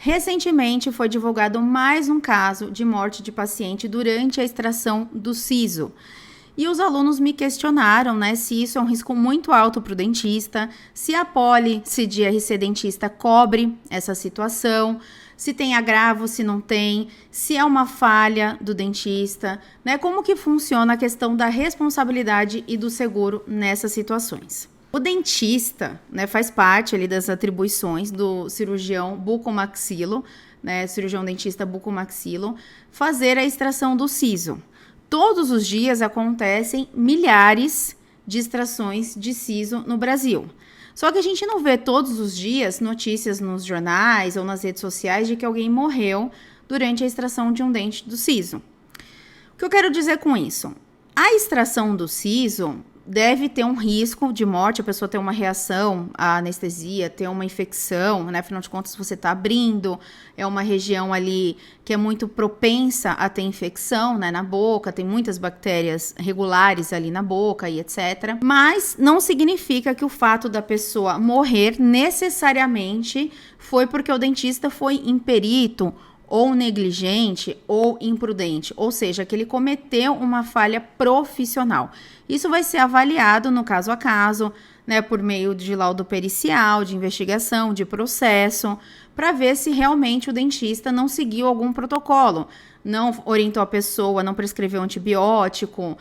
Recentemente foi divulgado mais um caso de morte de paciente durante a extração do siso. E os alunos me questionaram, né, se isso é um risco muito alto para o dentista, se a pólice de RC dentista cobre essa situação, se tem agravo, se não tem, se é uma falha do dentista, né, como que funciona a questão da responsabilidade e do seguro nessas situações. O dentista, né, faz parte ali das atribuições do cirurgião bucomaxilo, né, cirurgião dentista bucomaxilo, fazer a extração do siso. Todos os dias acontecem milhares de extrações de siso no Brasil. Só que a gente não vê todos os dias notícias nos jornais ou nas redes sociais de que alguém morreu durante a extração de um dente do siso. O que eu quero dizer com isso? A extração do siso deve ter um risco de morte, a pessoa ter uma reação à anestesia, ter uma infecção, né? Afinal de contas, você está abrindo, é uma região ali que é muito propensa a ter infecção, né? Na boca, tem muitas bactérias regulares ali na boca e etc. Mas não significa que o fato da pessoa morrer necessariamente foi porque o dentista foi imperito, ou negligente ou imprudente, ou seja, que ele cometeu uma falha profissional. Isso vai ser avaliado no caso a caso, né, por meio de laudo pericial, de investigação, de processo, para ver se realmente o dentista não seguiu algum protocolo, não orientou a pessoa, não prescreveu antibiótico,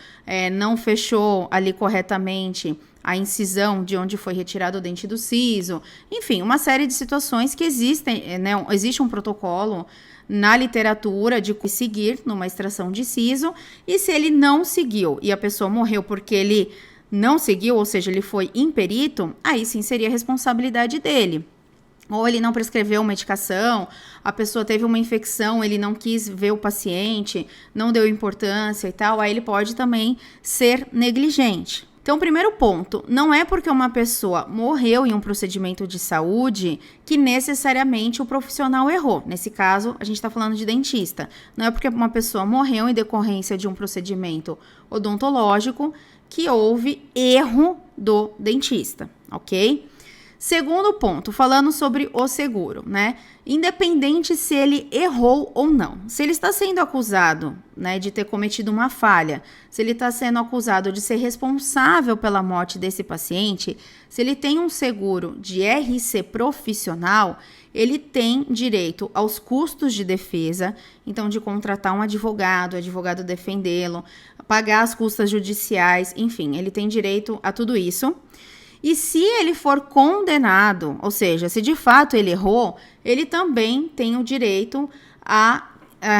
não fechou ali corretamente a incisão de onde foi retirado o dente do siso, enfim, uma série de situações que existem, né, existe um protocolo na literatura de seguir numa extração de siso, e se ele não seguiu e a pessoa morreu porque ele não seguiu, ou seja, ele foi imperito, aí sim seria responsabilidade dele. Ou ele não prescreveu medicação, a pessoa teve uma infecção, ele não quis ver o paciente, não deu importância e tal, aí ele pode também ser negligente. Então, primeiro ponto, não é porque uma pessoa morreu em um procedimento de saúde que necessariamente o profissional errou. Nesse caso, a gente está falando de dentista. Não é porque uma pessoa morreu em decorrência de um procedimento odontológico que houve erro do dentista, ok? Segundo ponto, falando sobre o seguro, né? Independente se ele errou ou não, se ele está sendo acusado, né, de ter cometido uma falha, se ele está sendo acusado de ser responsável pela morte desse paciente, se ele tem um seguro de RC profissional, ele tem direito aos custos de defesa, então de contratar um advogado defendê-lo, pagar as custas judiciais, enfim, ele tem direito a tudo isso. E se ele for condenado, ou seja, se de fato ele errou, ele também tem o direito a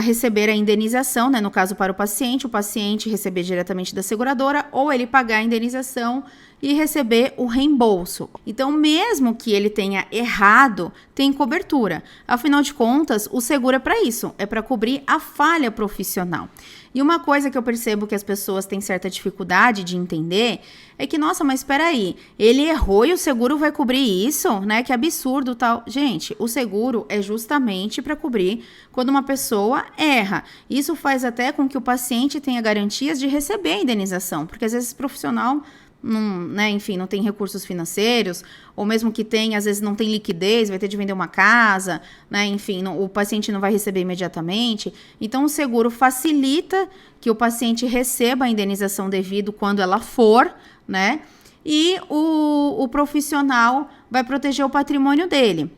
receber a indenização, né? No caso para o paciente receber diretamente da seguradora, ou ele pagar a indenização e receber o reembolso. Então, mesmo que ele tenha errado, tem cobertura. Afinal de contas, o seguro é para isso, é para cobrir a falha profissional. E uma coisa que eu percebo que as pessoas têm certa dificuldade de entender é que, nossa, mas espera aí, ele errou e o seguro vai cobrir isso, né? Que absurdo tal. Gente, o seguro é justamente para cobrir quando uma pessoa erra. Isso faz até com que o paciente tenha garantias de receber a indenização, porque às vezes esse profissional não, né, enfim, não tem recursos financeiros, ou mesmo que tenha, às vezes não tem liquidez, vai ter de vender uma casa, né, enfim, o paciente não vai receber imediatamente. Então, o seguro facilita que o paciente receba a indenização devida quando ela for, né, e o profissional vai proteger o patrimônio dele.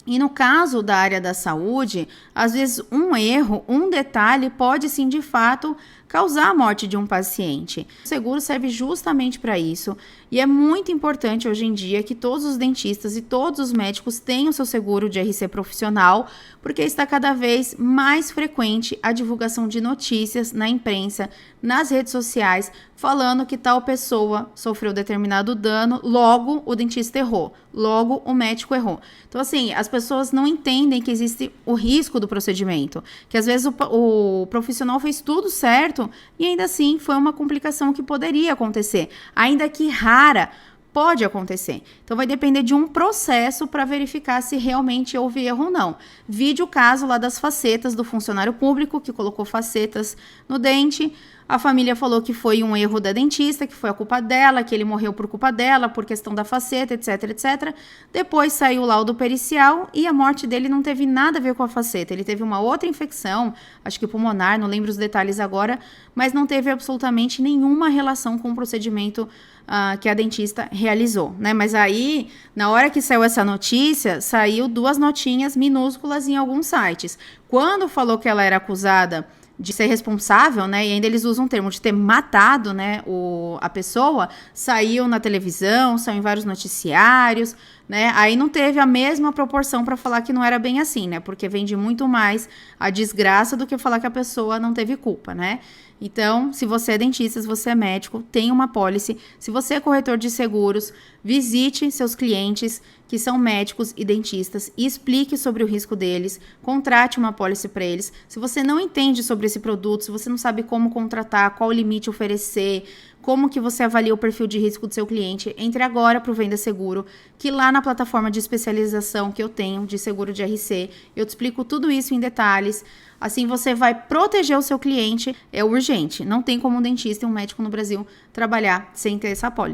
E no caso da área da saúde, às vezes um erro, um detalhe pode sim, de fato, causar a morte de um paciente. O seguro serve justamente para isso e é muito importante hoje em dia que todos os dentistas e todos os médicos tenham seu seguro de RC profissional, porque está cada vez mais frequente a divulgação de notícias na imprensa, nas redes sociais, falando que tal pessoa sofreu determinado dano, logo o dentista errou, logo o médico errou. Então, assim, as pessoas não entendem que existe o risco do procedimento, que às vezes o profissional fez tudo certo e ainda assim foi uma complicação que poderia acontecer, ainda que rara, Pode acontecer. Então, vai depender de um processo para verificar se realmente houve erro ou não. Vide o caso lá das facetas do funcionário público, que colocou facetas no dente. A família falou que foi um erro da dentista, que foi a culpa dela, que ele morreu por culpa dela, por questão da faceta, etc, etc. Depois saiu o laudo pericial e a morte dele não teve nada a ver com a faceta. Ele teve uma outra infecção, acho que pulmonar, não lembro os detalhes agora, mas não teve absolutamente nenhuma relação com o procedimento que a dentista realizou, né? Mas aí, na hora que saiu essa notícia, saiu 2 notinhas minúsculas em alguns sites. Quando falou que ela era acusada de ser responsável, né? E ainda eles usam o termo de ter matado, né? A pessoa, saiu na televisão, saiu em vários noticiários, né? Aí não teve a mesma proporção para falar que não era bem assim, né? Porque vende muito mais a desgraça do que falar que a pessoa não teve culpa, né? Então, se você é dentista, se você é médico, tenha uma pólice. Se você é corretor de seguros, visite seus clientes que são médicos e dentistas e explique sobre o risco deles, contrate uma pólice para eles. Se você não entende sobre esse produto, se você não sabe como contratar, qual limite oferecer, como que você avalia o perfil de risco do seu cliente, entre agora para o Venda Seguro, que lá na plataforma de especialização que eu tenho de seguro de RC, eu te explico tudo isso em detalhes. Assim você vai proteger o seu cliente, é urgente. Não tem como um dentista e um médico no Brasil trabalhar sem ter essa apólice.